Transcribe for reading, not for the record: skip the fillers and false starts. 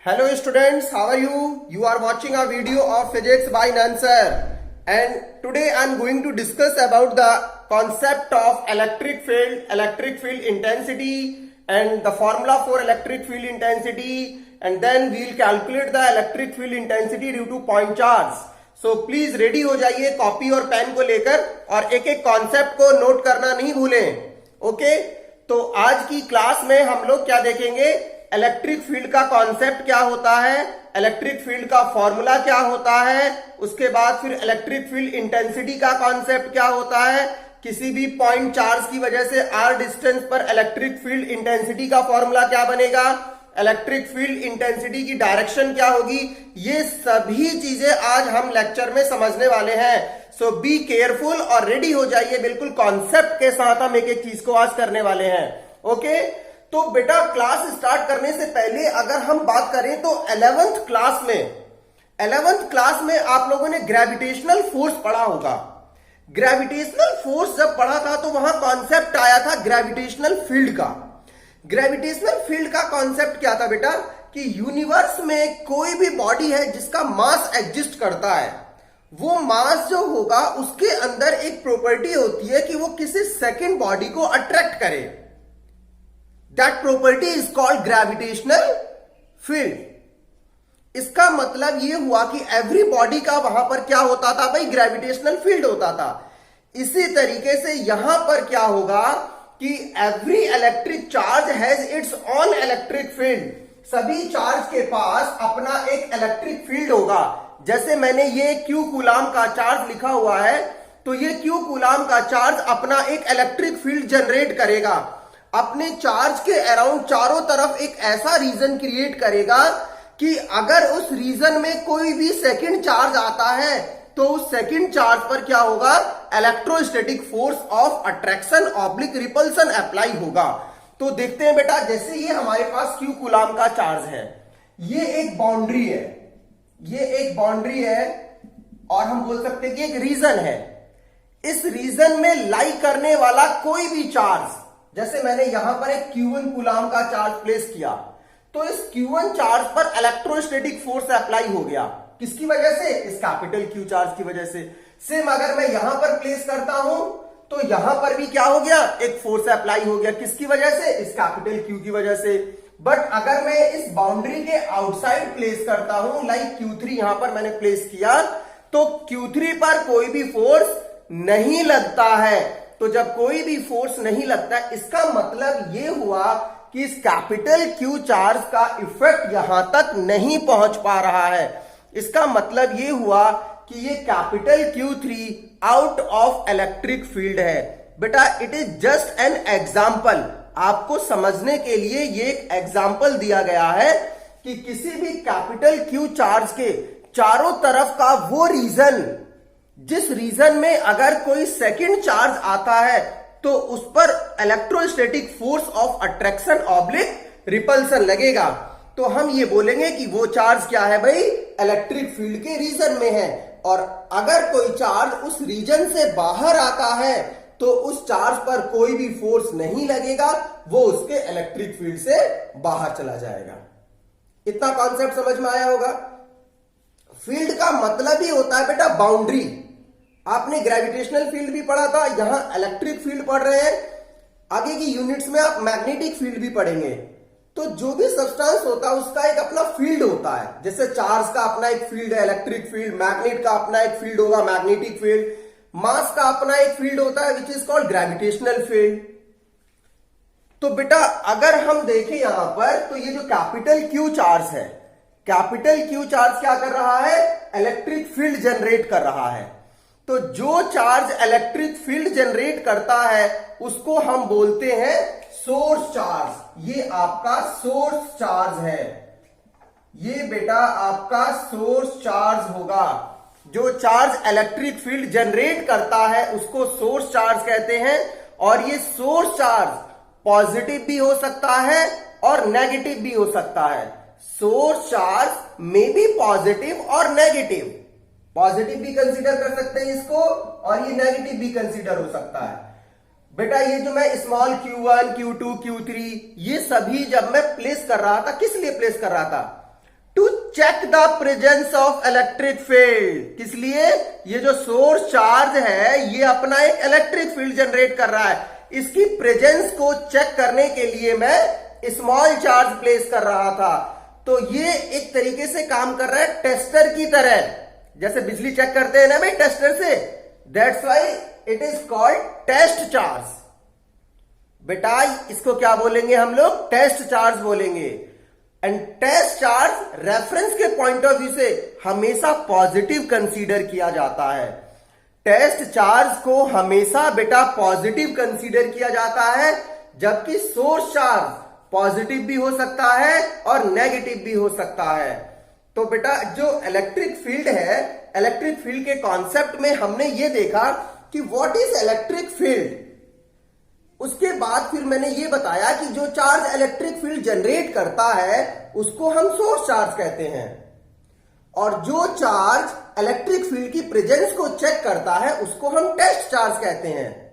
Hello students, how are you? You are watching a video of physics by Nansar, and today I am going to discuss about the concept of electric field intensity and the formula for electric field intensity, and then we will calculate the electric field intensity due to point charge. So please ready हो जाइए copy और pen को लेकर और एक एक concept को note करना नहीं भूलें. ओके, तो आज की क्लास में हम लोग क्या देखेंगे, इलेक्ट्रिक फील्ड का कॉन्सेप्ट क्या होता है, इलेक्ट्रिक फील्ड का फॉर्मूला क्या होता है, उसके बाद फिर इलेक्ट्रिक फील्ड इंटेंसिटी का कॉन्सेप्ट क्या होता है, किसी भी पॉइंट चार्ज की वजह से r डिस्टेंस पर इलेक्ट्रिक फील्ड इंटेंसिटी का फॉर्मूला क्या बनेगा, इलेक्ट्रिक फील्ड इंटेंसिटी की डायरेक्शन क्या होगी, ये सभी चीजें आज हम लेक्चर में समझने वाले हैं. सो बी केयरफुल और रेडी हो जाइए, बिल्कुल कॉन्सेप्ट के साथ हम एक एक चीज को आज करने वाले हैं. ओके, तो बेटा क्लास स्टार्ट करने से पहले अगर हम बात करें तो 11th क्लास में आप लोगों ने ग्रेविटेशनल फोर्स पढ़ा होगा. ग्रेविटेशनल फोर्स जब पढ़ा था तो वहां कॉन्सेप्ट आया था ग्रेविटेशनल फील्ड का. ग्रेविटेशनल फील्ड का कॉन्सेप्ट क्या था बेटा, कि यूनिवर्स में कोई भी बॉडी है जिसका मास एग्जिस्ट करता है, वो मास जो होगा उसके अंदर एक प्रॉपर्टी होती है कि वो किसी सेकंड बॉडी को अट्रैक्ट करे. That property is called gravitational field. इसका मतलब ये हुआ कि एवरी बॉडी का वहां पर क्या होता था भाई, ग्रेविटेशनल फील्ड होता था. इसी तरीके से यहां पर क्या होगा कि every electric charge has its own electric field. सभी चार्ज के पास अपना एक इलेक्ट्रिक फील्ड होगा. जैसे मैंने ये क्यू कूलाम का चार्ज लिखा हुआ है, तो ये क्यू कूलाम का चार्ज अपना एक इलेक्ट्रिक फील्ड जनरेट करेगा. अपने चार्ज के अराउंड चारों तरफ एक ऐसा रीजन क्रिएट करेगा कि अगर उस रीजन में कोई भी सेकंड चार्ज आता है तो उस सेकंड चार्ज पर क्या होगा, electrostatic force of attraction oblique repulsion apply होगा. तो देखते हैं बेटा, जैसे ये हमारे पास क्यू कूलाम का चार्ज है, ये एक बाउंड्री है, ये एक बाउंड्री है और हम बोल सकते हैं कि एक रीजन है. इस रीजन में लाई करने वाला कोई भी चार्ज, जैसे मैंने यहां पर एक Q1 कूलाम का चार्ज प्लेस किया, तो इस Q1 चार्ज पर इलेक्ट्रोस्टैटिक फोर्स अप्लाई हो गया. किसकी वजह से, इस कैपिटल Q चार्ज की वजह से. सेम अगर मैं यहां पर प्लेस करता हूं तो यहां पर भी क्या हो गया, एक फोर्स अप्लाई हो गया. किसकी वजह से, इस कैपिटल Q की वजह से. बट अगर मैं इस बाउंड्री के आउटसाइड प्लेस करता हूं, लाइक Q3 यहां पर मैंने प्लेस किया, तो Q3 पर कोई भी फोर्स नहीं लगता है. तो जब कोई भी फोर्स नहीं लगता, इसका मतलब यह हुआ कि इस कैपिटल Q चार्ज का इफेक्ट यहां तक नहीं पहुंच पा रहा है. इसका मतलब यह हुआ कि ये capital Q3 out of electric field है. बेटा it is just an example, आपको समझने के लिए ये एक एग्जाम्पल दिया गया है कि किसी भी कैपिटल Q चार्ज के चारों तरफ का वो रीजन, जिस रीजन में अगर कोई सेकंड चार्ज आता है तो उस पर electrostatic force of attraction oblique repulsion लगेगा. तो हम ये बोलेंगे कि वो चार्ज क्या है भाई, इलेक्ट्रिक फील्ड के रीजन में है. और अगर कोई चार्ज उस रीजन से बाहर आता है तो उस चार्ज पर कोई भी फोर्स नहीं लगेगा, वो उसके इलेक्ट्रिक फील्ड से बाहर चला जाएगा. इतना कॉन्सेप्ट समझ में आया होगा. फील्ड का मतलब ही होता है बेटा बाउंड्री. आपने ग्रेविटेशनल फील्ड भी पढ़ा था, यहां इलेक्ट्रिक फील्ड पढ़ रहे हैं, आगे की यूनिट्स में आप मैग्नेटिक फील्ड भी पढ़ेंगे. तो जो भी सब्सटेंस होता है उसका एक अपना फील्ड होता है. जैसे चार्ज का अपना एक फील्ड है, इलेक्ट्रिक फील्ड, मैग्नेट का अपना एक फील्ड होगा, मैग्नेटिक फील्ड, मास का अपना एक फील्ड होता है which is called gravitational field. तो बेटा अगर हम देखें यहां पर, तो ये जो कैपिटल Q चार्ज है, कैपिटल Q चार्ज क्या कर रहा है, इलेक्ट्रिक फील्ड जनरेट कर रहा है. तो जो चार्ज इलेक्ट्रिक फील्ड जनरेट करता है उसको हम बोलते हैं सोर्स चार्ज. ये आपका सोर्स चार्ज है, ये बेटा आपका सोर्स चार्ज होगा. जो चार्ज इलेक्ट्रिक फील्ड जनरेट करता है उसको सोर्स चार्ज कहते हैं. और ये सोर्स चार्ज पॉजिटिव भी हो सकता है और नेगेटिव भी हो सकता है. Source charge may be positive और नेगेटिव. पॉजिटिव भी कंसीडर कर सकते हैं इसको और ये नेगेटिव भी कंसीडर हो सकता है. बेटा ये जो मैं स्मॉल Q1, Q2, Q3 ये सभी जब मैं प्लेस कर रहा था, किस लिए प्लेस कर रहा था, check the presence of electric field. किस लिए? ये जो सोर्स चार्ज है ये अपना एक इलेक्ट्रिक फील्ड जनरेट कर रहा है, इसकी प्रेजेंस को चेक करने के लिए मैं स्मॉल चार्ज प्लेस कर रहा था। तो ये एक तरीके से काम कर रहा है टेस्टर की तरह, जैसे बिजली चेक करते हैं ना भाई टेस्टर से, that's why it is called test charge. बेटा इसको क्या बोलेंगे हम लोग? टेस्ट चार्ज बोलेंगे। एंड टेस्ट चार्ज रेफरेंस के पॉइंट ऑफ व्यू से हमेशा पॉजिटिव कंसीडर किया जाता है। टेस्ट चार्ज को हमेशा बेटा पॉजिटिव कंसीडर किया जाता है, जबकि सोर्स चार्ज पॉजिटिव भी हो सकता है और नेगेटिव भी हो सकता है। तो बेटा जो इलेक्ट्रिक फील्ड है, इलेक्ट्रिक फील्ड के कॉन्सेप्ट में हमने ये देखा कि व्हाट इज इलेक्ट्रिक फील्ड। उसके बाद फिर मैंने ये बताया कि जो चार्ज इलेक्ट्रिक फील्ड जनरेट करता है उसको हम सोर्स चार्ज कहते हैं, और जो चार्ज इलेक्ट्रिक फील्ड की प्रेजेंस को चेक करता है उसको हम टेस्ट चार्ज कहते हैं।